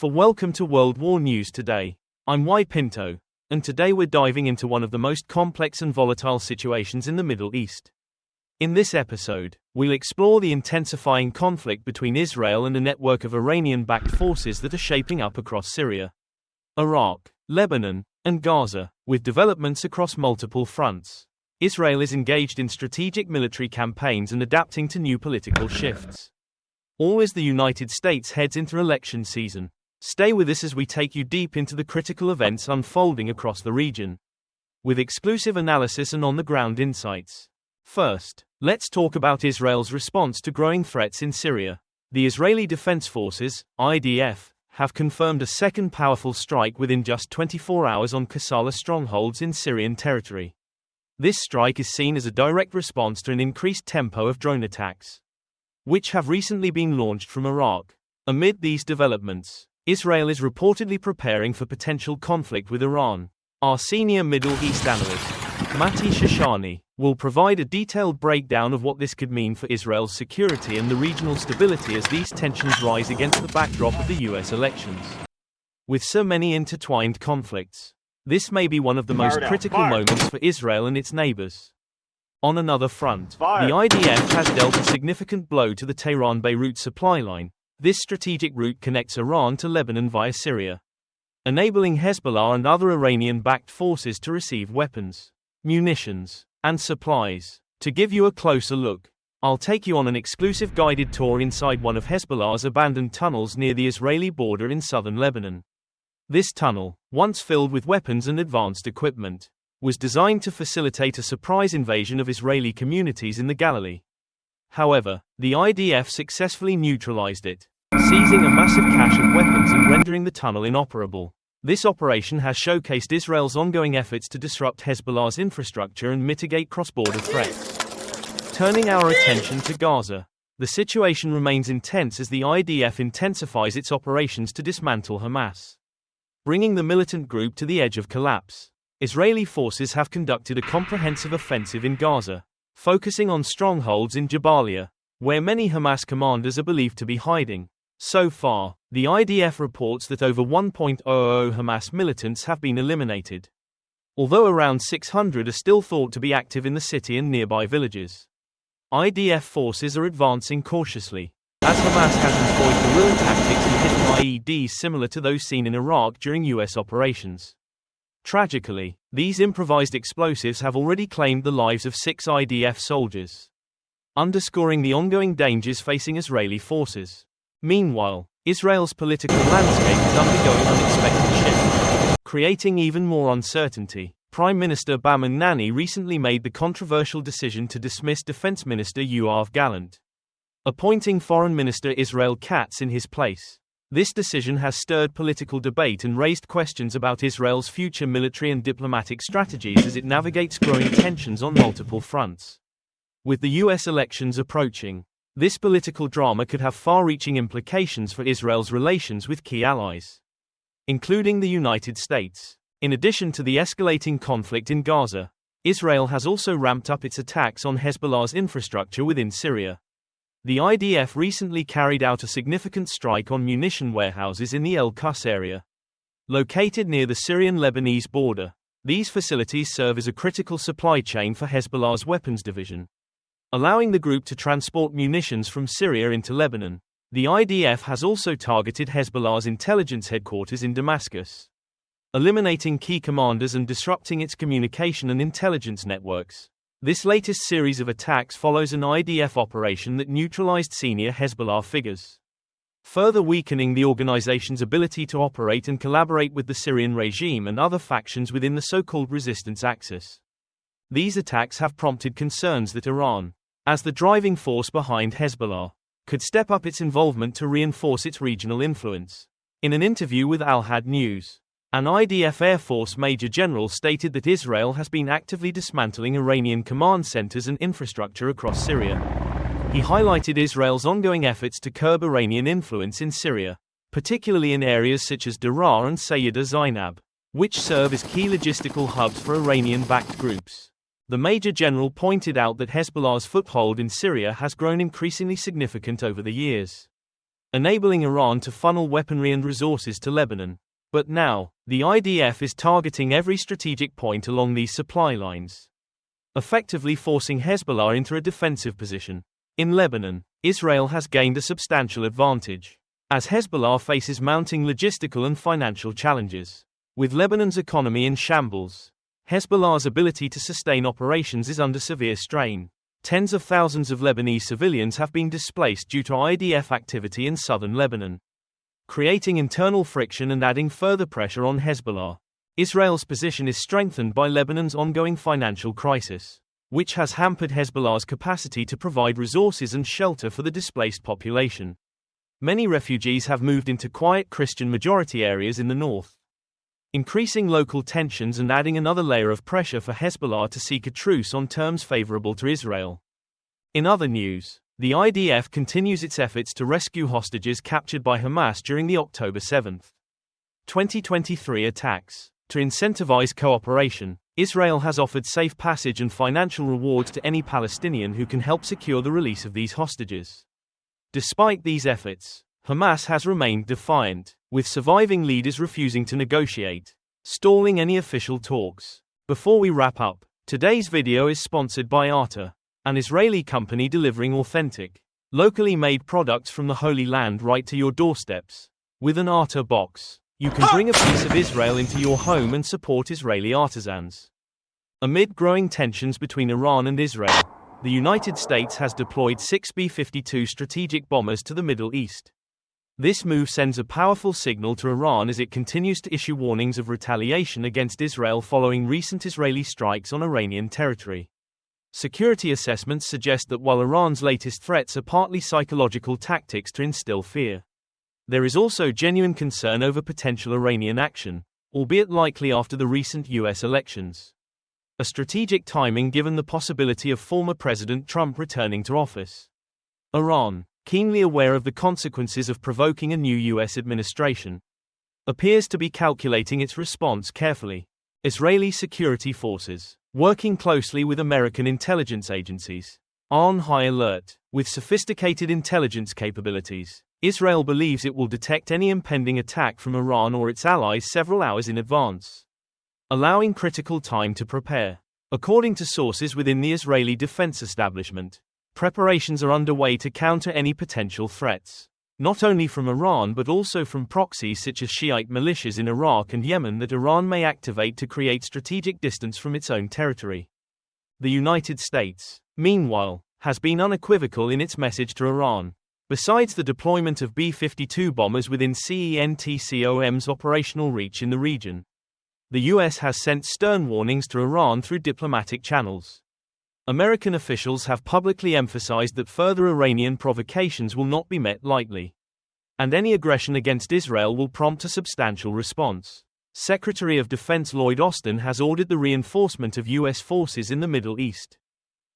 Welcome to World War News Today. I'm Y Pinto, and today we're diving into one of the most complex and volatile situations in the Middle East. In this episode, we'll explore the intensifying conflict between Israel and a network of Iranian-backed forces that are shaping up across Syria, Iraq, Lebanon, and Gaza, with developments across multiple fronts. Israel is engaged in strategic military campaigns and adapting to new political shifts, all as the United States heads into election season. Stay with us as we take you deep into the critical events unfolding across the region, with exclusive analysis and on-the-ground insights. First, let's talk about Israel's response to growing threats in Syria. The Israeli Defense Forces, IDF, have confirmed a second powerful strike within just 24 hours on Kasala strongholds in Syrian territory. This strike is seen as a direct response to an increased tempo of drone attacks, which have recently been launched from Iraq. Amid these developments, Israel is reportedly preparing for potential conflict with Iran. Our senior Middle East analyst, Mati Shoshani, will provide a detailed breakdown of what this could mean for Israel's security and the regional stability as these tensions rise against the backdrop of the US elections. With so many intertwined conflicts, this may be one of the most critical moments for Israel and its neighbors. On another front, the IDF has dealt a significant blow to the Tehran-Beirut supply line. This strategic route connects Iran to Lebanon via Syria, enabling Hezbollah and other Iranian-backed forces to receive weapons, munitions, and supplies. To give you a closer look, I'll take you on an exclusive guided tour inside one of Hezbollah's abandoned tunnels near the Israeli border in southern Lebanon. This tunnel, once filled with weapons and advanced equipment, was designed to facilitate a surprise invasion of Israeli communities in the Galilee. However, the IDF successfully neutralized it, seizing a massive cache of weapons and rendering the tunnel inoperable. This operation has showcased Israel's ongoing efforts to disrupt Hezbollah's infrastructure and mitigate cross-border threats. Turning our attention to Gaza, the situation remains intense as the IDF intensifies its operations to dismantle Hamas, bringing the militant group to the edge of collapse. Israeli forces have conducted a comprehensive offensive in Gaza, focusing on strongholds in Jabalia, where many Hamas commanders are believed to be hiding. So far, the IDF reports that over 1,000 Hamas militants have been eliminated, although around 600 are still thought to be active in the city and nearby villages. IDF forces are advancing cautiously, as Hamas has employed guerrilla tactics and hidden IEDs similar to those seen in Iraq during US operations. Tragically, these improvised explosives have already claimed the lives of 6 IDF soldiers, underscoring the ongoing dangers facing Israeli forces. Meanwhile, Israel's political landscape is undergoing unexpected shifts, creating even more uncertainty. Prime Minister Benjamin Netanyahu recently made the controversial decision to dismiss Defense Minister Yoav Gallant, appointing Foreign Minister Israel Katz in his place. This decision has stirred political debate and raised questions about Israel's future military and diplomatic strategies as it navigates growing tensions on multiple fronts. With the US elections approaching, this political drama could have far-reaching implications for Israel's relations with key allies, including the United States. In addition to the escalating conflict in Gaza, Israel has also ramped up its attacks on Hezbollah's infrastructure within Syria. The IDF recently carried out a significant strike on munition warehouses in the El Qus area, located near the Syrian-Lebanese border. These facilities serve as a critical supply chain for Hezbollah's weapons division, allowing the group to transport munitions from Syria into Lebanon. The IDF has also targeted Hezbollah's intelligence headquarters in Damascus, eliminating key commanders and disrupting its communication and intelligence networks. This latest series of attacks follows an IDF operation that neutralized senior Hezbollah figures, further weakening the organization's ability to operate and collaborate with the Syrian regime and other factions within the so-called resistance axis. These attacks have prompted concerns that Iran, as the driving force behind Hezbollah, could step up its involvement to reinforce its regional influence. In an interview with auzenews, an IDF Air Force Major General stated that Israel has been actively dismantling Iranian command centers and infrastructure across Syria. He highlighted Israel's ongoing efforts to curb Iranian influence in Syria, particularly in areas such as Daraa and Sayyida Zainab, which serve as key logistical hubs for Iranian-backed groups. The Major General pointed out that Hezbollah's foothold in Syria has grown increasingly significant over the years, enabling Iran to funnel weaponry and resources to Lebanon. But now, the IDF is targeting every strategic point along these supply lines, effectively forcing Hezbollah into a defensive position. In Lebanon, Israel has gained a substantial advantage, as Hezbollah faces mounting logistical and financial challenges. With Lebanon's economy in shambles, Hezbollah's ability to sustain operations is under severe strain. Tens of thousands of Lebanese civilians have been displaced due to IDF activity in southern Lebanon, creating internal friction and adding further pressure on Hezbollah. Israel's position is strengthened by Lebanon's ongoing financial crisis, which has hampered Hezbollah's capacity to provide resources and shelter for the displaced population. Many refugees have moved into quiet Christian-majority areas in the north, increasing local tensions and adding another layer of pressure for Hezbollah to seek a truce on terms favorable to Israel. In other news, the IDF continues its efforts to rescue hostages captured by Hamas during the October 7, 2023 attacks. To incentivize cooperation, Israel has offered safe passage and financial rewards to any Palestinian who can help secure the release of these hostages. Despite these efforts, Hamas has remained defiant, with surviving leaders refusing to negotiate, stalling any official talks. Before we wrap up, today's video is sponsored by Arta, an Israeli company delivering authentic, locally made products from the Holy Land right to your doorsteps. With an Arta box, you can bring a piece of Israel into your home and support Israeli artisans. Amid growing tensions between Iran and Israel, the United States has deployed 6 B-52 strategic bombers to the Middle East. This move sends a powerful signal to Iran as it continues to issue warnings of retaliation against Israel following recent Israeli strikes on Iranian territory. Security assessments suggest that while Iran's latest threats are partly psychological tactics to instill fear, there is also genuine concern over potential Iranian action, albeit likely after the recent U.S. elections. A strategic timing given the possibility of former President Trump returning to office. Iran, keenly aware of the consequences of provoking a new U.S. administration, appears to be calculating its response carefully. Israeli security forces, working closely with American intelligence agencies, are on high alert. With sophisticated intelligence capabilities, Israel believes it will detect any impending attack from Iran or its allies several hours in advance, allowing critical time to prepare. According to sources within the Israeli defense establishment, preparations are underway to counter any potential threats, not only from Iran but also from proxies such as Shiite militias in Iraq and Yemen that Iran may activate to create strategic distance from its own territory. The United States, meanwhile, has been unequivocal in its message to Iran. Besides the deployment of B-52 bombers within CENTCOM's operational reach in the region, the U.S. has sent stern warnings to Iran through diplomatic channels. American officials have publicly emphasized that further Iranian provocations will not be met lightly, and any aggression against Israel will prompt a substantial response. Secretary of Defense Lloyd Austin has ordered the reinforcement of U.S. forces in the Middle East,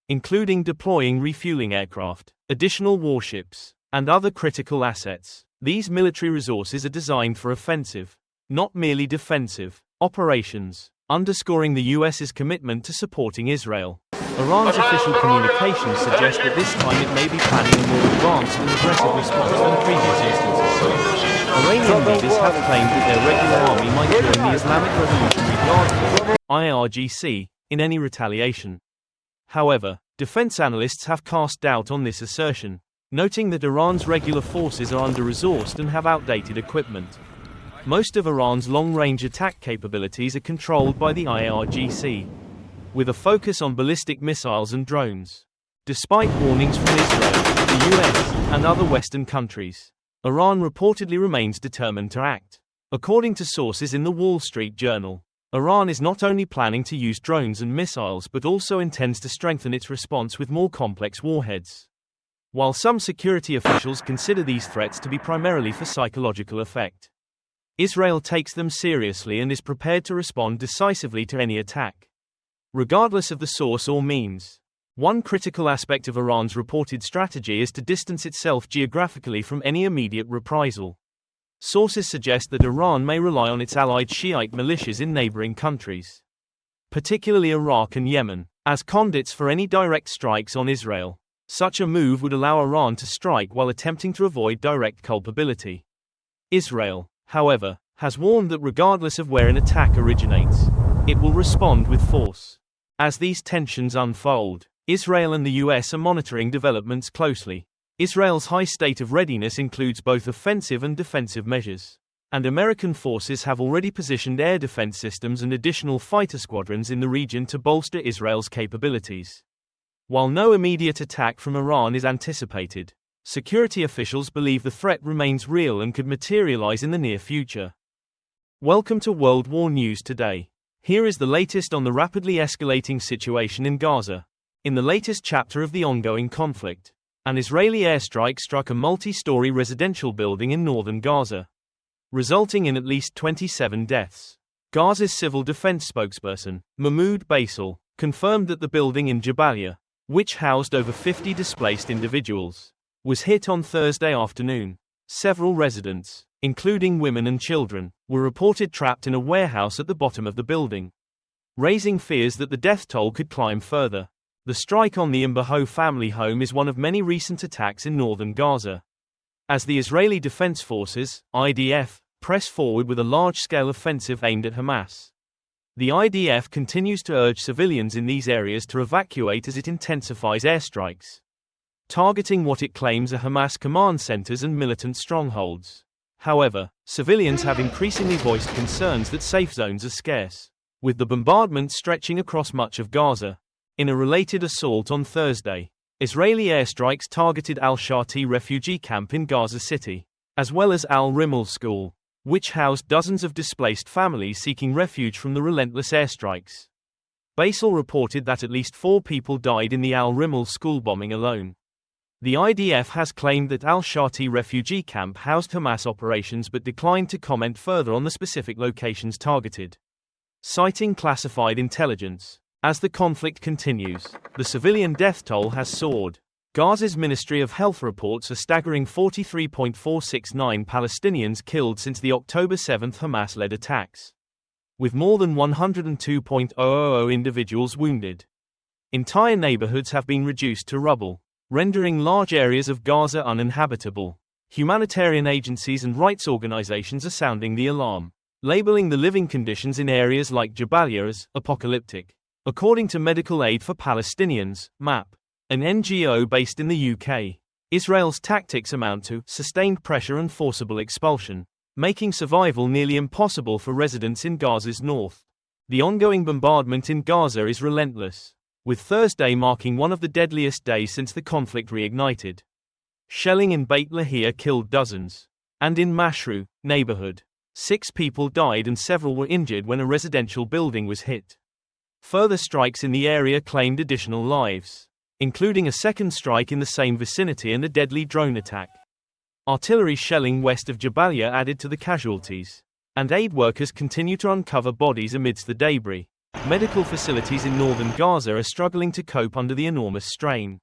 including deploying refueling aircraft, additional warships, and other critical assets. These military resources are designed for offensive, not merely defensive, operations, underscoring the U.S.'s commitment to supporting Israel. Iran's official communications suggest that this time it may be planning a more advanced and aggressive response than previous instances. Iranian leaders have claimed that their regular army might join the Islamic Revolutionary Guard Corps (IRGC) in any retaliation. However, defense analysts have cast doubt on this assertion, noting that Iran's regular forces are under-resourced and have outdated equipment. Most of Iran's long-range attack capabilities are controlled by the IRGC, with a focus on ballistic missiles and drones. Despite warnings from Israel, the US, and other Western countries, Iran reportedly remains determined to act. According to sources in the Wall Street Journal, Iran is not only planning to use drones and missiles but also intends to strengthen its response with more complex warheads. While some security officials consider these threats to be primarily for psychological effect, Israel takes them seriously and is prepared to respond decisively to any attack, regardless of the source or means. One critical aspect of Iran's reported strategy is to distance itself geographically from any immediate reprisal. Sources suggest that Iran may rely on its allied Shiite militias in neighboring countries, particularly Iraq and Yemen, as conduits for any direct strikes on Israel. Such a move would allow Iran to strike while attempting to avoid direct culpability. Israel, however, has warned that regardless of where an attack originates, it will respond with force. As these tensions unfold, Israel and the US are monitoring developments closely. Israel's high state of readiness includes both offensive and defensive measures, and American forces have already positioned air defense systems and additional fighter squadrons in the region to bolster Israel's capabilities. While no immediate attack from Iran is anticipated, security officials believe the threat remains real and could materialize in the near future. Welcome to World War News Today. Here is the latest on the rapidly escalating situation in Gaza. In the latest chapter of the ongoing conflict, an Israeli airstrike struck a multi-story residential building in northern Gaza, resulting in at least 27 deaths. Gaza's civil defense spokesperson, Mahmoud Basil, confirmed that the building in Jabalia, which housed over 50 displaced individuals, was hit on Thursday afternoon. Several residents, including women and children, were reported trapped in a warehouse at the bottom of the building, raising fears that the death toll could climb further. The strike on the Imbaho family home is one of many recent attacks in northern Gaza, as the Israeli Defense Forces, IDF, press forward with a large-scale offensive aimed at Hamas. The IDF continues to urge civilians in these areas to evacuate as it intensifies airstrikes, targeting what it claims are Hamas command centers and militant strongholds. However, civilians have increasingly voiced concerns that safe zones are scarce, with the bombardment stretching across much of Gaza. In a related assault on Thursday, Israeli airstrikes targeted al-Shati refugee camp in Gaza City, as well as al-Rimmel school, which housed dozens of displaced families seeking refuge from the relentless airstrikes. Basil reported that at least 4 people died in the al-Rimmel school bombing alone. The IDF has claimed that al-Shati refugee camp housed Hamas operations but declined to comment further on the specific locations targeted, citing classified intelligence. As the conflict continues, the civilian death toll has soared. Gaza's Ministry of Health reports a staggering 43.469 Palestinians killed since the October 7 Hamas-led attacks, with more than 102,000 individuals wounded. Entire neighborhoods have been reduced to rubble, rendering large areas of Gaza uninhabitable. Humanitarian agencies and rights organizations are sounding the alarm, labeling the living conditions in areas like Jabalia as apocalyptic. According to Medical Aid for Palestinians, MAP, an NGO based in the UK, Israel's tactics amount to sustained pressure and forcible expulsion, making survival nearly impossible for residents in Gaza's north. The ongoing bombardment in Gaza is relentless, with Thursday marking one of the deadliest days since the conflict reignited. Shelling in Beit Lahia killed dozens, and in Mashru neighborhood, 6 people died and several were injured when a residential building was hit. Further strikes in the area claimed additional lives, including a second strike in the same vicinity and a deadly drone attack. Artillery shelling west of Jabalia added to the casualties, and aid workers continue to uncover bodies amidst the debris. Medical facilities in northern Gaza are struggling to cope under the enormous strain.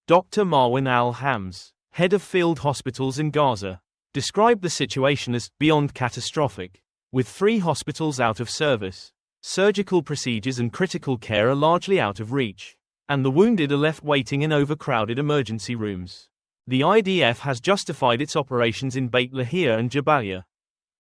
Dr. Marwan al-Hams, head of field hospitals in Gaza, described the situation as beyond catastrophic, with 3 hospitals out of service. Surgical procedures and critical care are largely out of reach, and the wounded are left waiting in overcrowded emergency rooms. The IDF has justified its operations in Beit Lahia and Jabalia,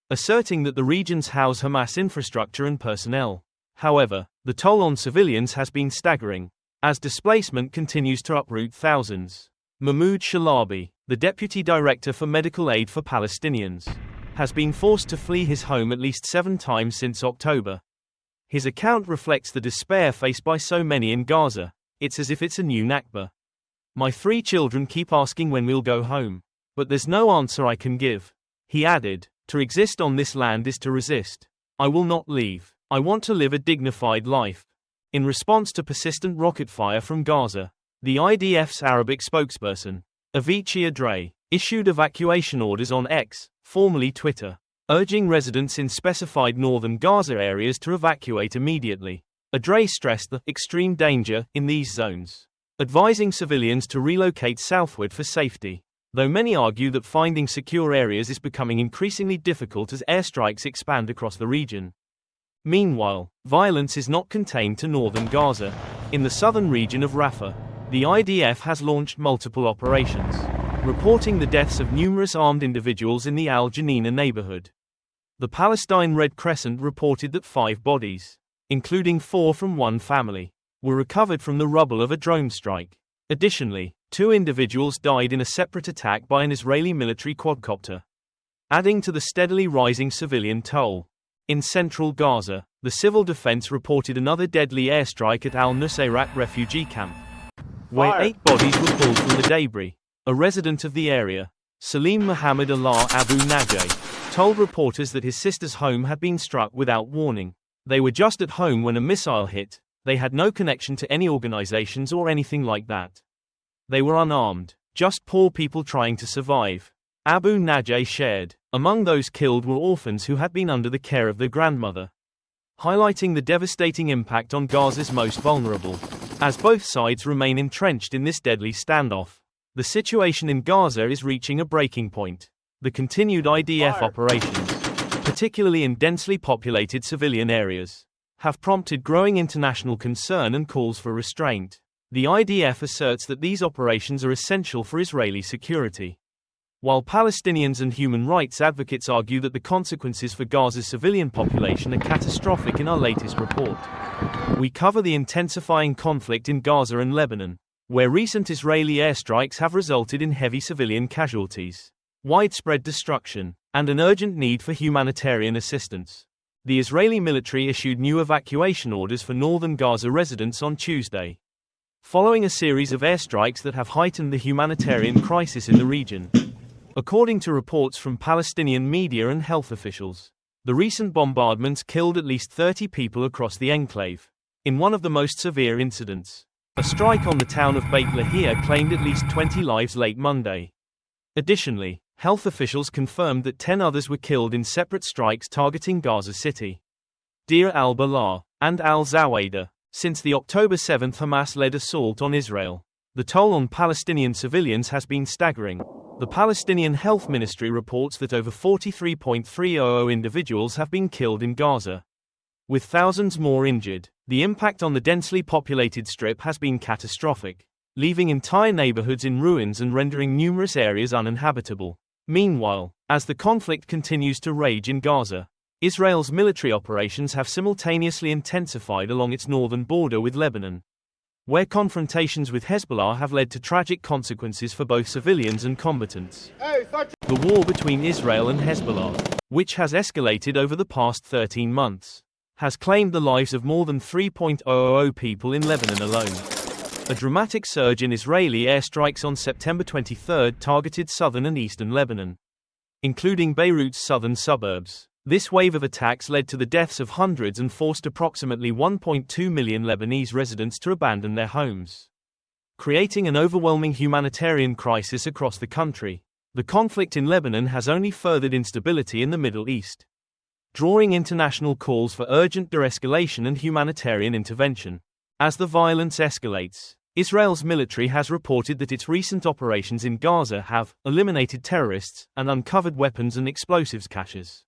asserting that the regions house Hamas infrastructure and personnel. However, the toll on civilians has been staggering, as displacement continues to uproot thousands. Mahmoud Shalabi, the deputy director for Medical Aid for Palestinians, has been forced to flee his home at least 7 times since October. His account reflects the despair faced by so many in Gaza. It's as if it's a new Nakba. My 3 children keep asking when we'll go home, but there's no answer I can give. He added, to exist on this land is to resist. I will not leave. I want to live a dignified life. In response to persistent rocket fire from Gaza, the IDF's Arabic spokesperson, Avicii Adre, issued evacuation orders on X, formerly Twitter, urging residents in specified northern Gaza areas to evacuate immediately. Adre stressed the extreme danger in these zones, advising civilians to relocate southward for safety, though many argue that finding secure areas is becoming increasingly difficult as airstrikes expand across the region. Meanwhile, violence is not contained to northern Gaza. In the southern region of Rafah, The IDF has launched multiple operations, reporting the deaths of numerous armed individuals in the Al Janina neighborhood. The Palestine Red Crescent reported that 5 bodies, including 4 from one family, were recovered from the rubble of a drone strike. Additionally, 2 individuals died in a separate attack by an Israeli military quadcopter, adding to the steadily rising civilian toll. In central Gaza, the civil defense reported another deadly airstrike at al-Nusayrat refugee camp, where 8 bodies were pulled from the debris. A resident of the area, Salim Muhammad Allah Abu Najeh, told reporters that his sister's home had been struck without warning. They were just at home when a missile hit. They had no connection to any organizations or anything like that. They were unarmed, just poor people trying to survive. Abu Najeh shared. Among those killed were orphans who had been under the care of their grandmother, highlighting the devastating impact on Gaza's most vulnerable. As both sides remain entrenched in this deadly standoff, the situation in Gaza is reaching a breaking point. The continued IDF operations, particularly in densely populated civilian areas, have prompted growing international concern and calls for restraint. The IDF asserts that these operations are essential for Israeli security, while Palestinians and human rights advocates argue that the consequences for Gaza's civilian population are catastrophic. In our latest report, we cover the intensifying conflict in Gaza and Lebanon, where recent Israeli airstrikes have resulted in heavy civilian casualties, widespread destruction, and an urgent need for humanitarian assistance. The Israeli military issued new evacuation orders for northern Gaza residents on Tuesday, following a series of airstrikes that have heightened the humanitarian crisis in the region. According to reports from Palestinian media and health officials, the recent bombardments killed at least 30 people across the enclave. In one of the most severe incidents, a strike on the town of Beit Lahia claimed at least 20 lives late Monday. Additionally, health officials confirmed that 10 others were killed in separate strikes targeting Gaza City, Deir al-Balah, and al-Zawaidah, since the October 7 Hamas-led assault on Israel. The toll on Palestinian civilians has been staggering. The Palestinian Health Ministry reports that over 43,300 individuals have been killed in Gaza, with thousands more injured. The impact on the densely populated strip has been catastrophic, leaving entire neighborhoods in ruins and rendering numerous areas uninhabitable. Meanwhile, as the conflict continues to rage in Gaza, Israel's military operations have simultaneously intensified along its northern border with Lebanon, where confrontations with Hezbollah have led to tragic consequences for both civilians and combatants. The war between Israel and Hezbollah, which has escalated over the past 13 months, has claimed the lives of more than 3,000 people in Lebanon alone. A dramatic surge in Israeli airstrikes on September 23 targeted southern and eastern Lebanon, including Beirut's southern suburbs. This wave of attacks led to the deaths of hundreds and forced approximately 1.2 million Lebanese residents to abandon their homes, creating an overwhelming humanitarian crisis across the country. The conflict in Lebanon has only furthered instability in the Middle East, drawing international calls for urgent de-escalation and humanitarian intervention. As the violence escalates, Israel's military has reported that its recent operations in Gaza have eliminated terrorists and uncovered weapons and explosives caches.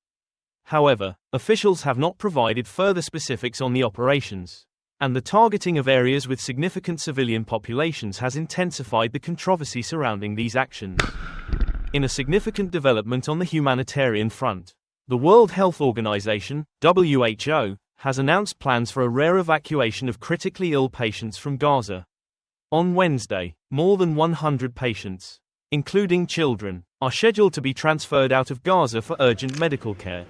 However, officials have not provided further specifics on the operations, and the targeting of areas with significant civilian populations has intensified the controversy surrounding these actions. In a significant development on the humanitarian front, the World Health Organization, WHO, has announced plans for a rare evacuation of critically ill patients from Gaza. On Wednesday, more than 100 patients, including children, are scheduled to be transferred out of Gaza for urgent medical care.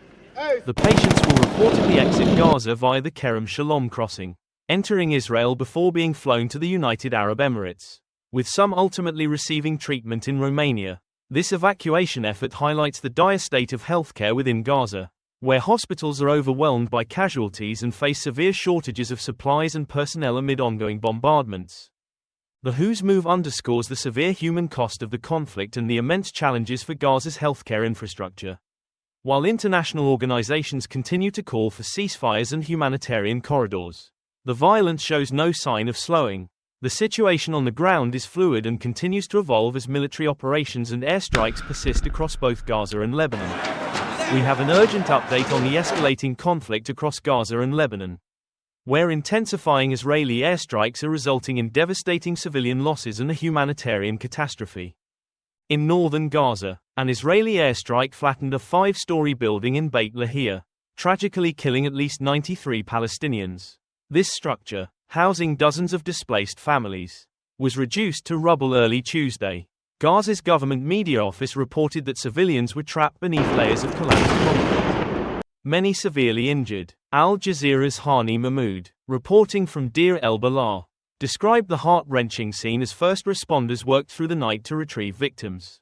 The patients will reportedly exit Gaza via the Kerem Shalom crossing, entering Israel before being flown to the United Arab Emirates, with some ultimately receiving treatment in Romania. This evacuation effort highlights the dire state of healthcare within Gaza, where hospitals are overwhelmed by casualties and face severe shortages of supplies and personnel amid ongoing bombardments. The WHO's move underscores the severe human cost of the conflict and the immense challenges for Gaza's healthcare infrastructure. While international organizations continue to call for ceasefires and humanitarian corridors, the violence shows no sign of slowing. The situation on the ground is fluid and continues to evolve as military operations and airstrikes persist across both Gaza and Lebanon. We have an urgent update on the escalating conflict across Gaza and Lebanon. where intensifying Israeli airstrikes are resulting in devastating civilian losses and a humanitarian catastrophe. In northern Gaza, an Israeli airstrike flattened a 5-story building in Beit Lahia, tragically killing at least 93 Palestinians. This structure, housing dozens of displaced families, was reduced to rubble early Tuesday. Gaza's government media office reported that civilians were trapped beneath layers of collapsed concrete, many severely injured. Al Jazeera's Hani Mahmoud, reporting from Deir el-Balah, described the heart-wrenching scene as first responders worked through the night to retrieve victims.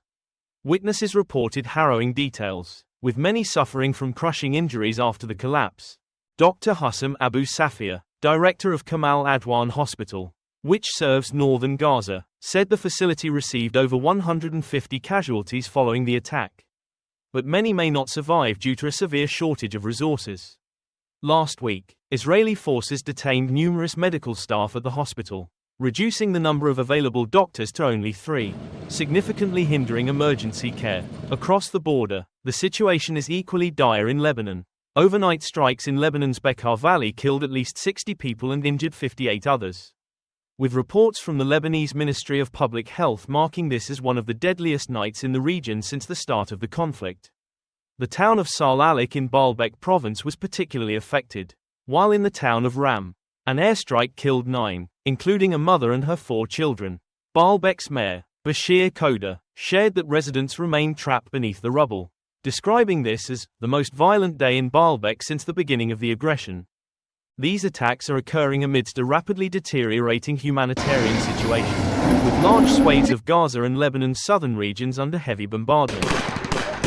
Witnesses reported harrowing details, with many suffering from crushing injuries after the collapse. Dr. Hussam Abu Safia, director of Kamal Adwan Hospital, which serves northern Gaza, said the facility received over 150 casualties following the attack. But many may not survive due to a severe shortage of resources. Last week, Israeli forces detained numerous medical staff at the hospital, reducing the number of available doctors to only 3, significantly hindering emergency care. Across the border, the situation is equally dire in Lebanon. Overnight strikes in Lebanon's Bekaa Valley killed at least 60 people and injured 58 others, with reports from the Lebanese Ministry of Public Health marking this as one of the deadliest nights in the region since the start of the conflict. The town of Sal-Alik in Baalbek province was particularly affected, while in the town of Ram, an airstrike killed 9, including a mother and her 4 children. Baalbek's mayor, Bashir Koda, shared that residents remained trapped beneath the rubble, describing this as the most violent day in Baalbek since the beginning of the aggression. These attacks are occurring amidst a rapidly deteriorating humanitarian situation, with large swathes of Gaza and Lebanon's southern regions under heavy bombardment.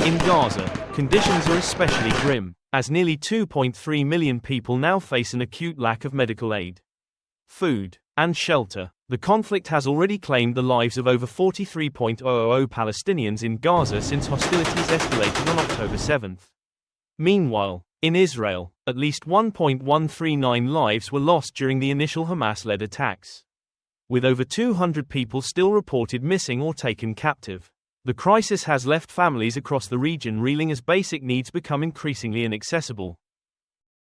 In Gaza, conditions are especially grim, as nearly 2.3 million people now face an acute lack of medical aid, food, and shelter. The conflict has already claimed the lives of over 43,000 Palestinians in Gaza since hostilities escalated on October 7. Meanwhile, in Israel, at least 1.139 lives were lost during the initial Hamas-led attacks, with over 200 people still reported missing or taken captive. The crisis has left families across the region reeling as basic needs become increasingly inaccessible.